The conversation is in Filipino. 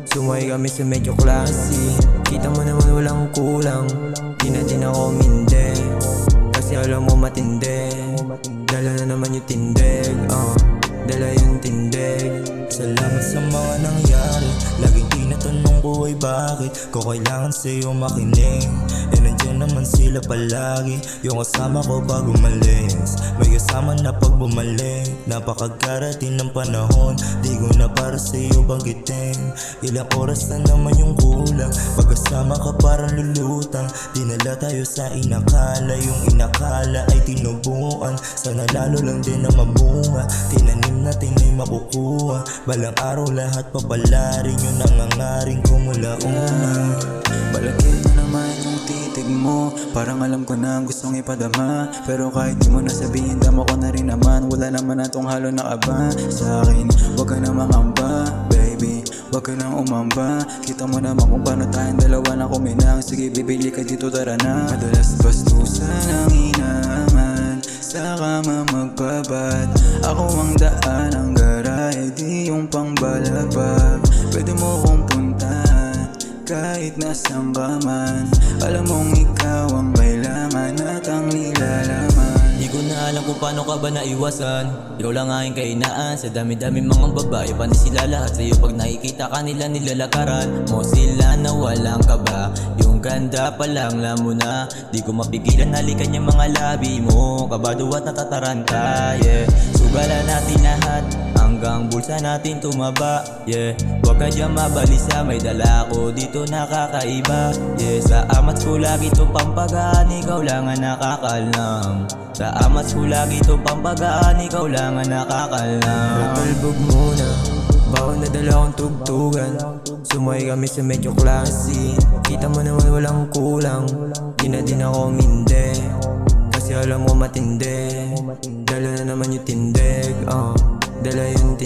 Sumay kami sa medyo classy. Kita mo naman walang kulang. Di na din ako minde, kasi alam mo matindi. Dala na naman yung tindig, dala yung tindig. Salamat sa mga nangyari. Laging tinatanong ko ay bakit ko kailangan sa'yo makinig. Nandiyan naman sila palagi, yung kasama ko pag umalis. May kasama na pag bumalik. Napakagarating ng panahon, di ko na para sa'yo banggitin. Ilang oras na naman yung kulang, pagkasama ka parang lulutang. Dinala tayo sa inakala, yung inakala ay tinubuan. Sana lalo lang din na mabunga, tinanim natin ay makukuha. Balang araw lahat papalarin, yung nangangaring ko mula una. Balakid na naman yung titig mo, parang alam ko na gustong ipadama. Pero kahit di mo nasabihin, dama ko na rin naman. Wala naman na tong halo na kaba sa akin. Huwag ka na mangamba, baby, huwag ka nang umamba. Kita mo naman kung paano tayong dalawa na kuminang. Sige bibili ka dito, tara na. Madalas bastusan ang hinahangan, sa kama magbabat. Ako ang daan, ang garahe, di yung pangbalabag. Pwede mo kong puntahan kahit nasaan ka man. Alam mong ikaw ang kailangan at ang nilalaman. Di ko na alam kung paano ka ba naiwasan. Ikaw lang aking kainaan, sa dami-dami mga babae. Paano sila lahat sa'yo pag nakikita ka nila nilalakaran mo sila na walang kaba. Yung ganda pa lang lamo na, di ko mapigilan halikan yung mga labi mo. Kabado at natataranta, yeah. Sugalan natin lahat hanggang bulsa natin tumaba, yeah. Huwag ka dyan mabalisa, may dala ko dito nakakaiba, yeah. Sa amats ko lagi itong pampagaan, ikaw lang ang nakakalam. Sa amats ko lagi itong pampagaan, ikaw lang ang nakakalam. Talbog muna, bawal na dala akong tugtugan. Sumay kami sa medyo classy. Kita mo naman walang kulang. Di na din ako minde, kasi alam mo matindi. Dala na naman yung tindig, dala yung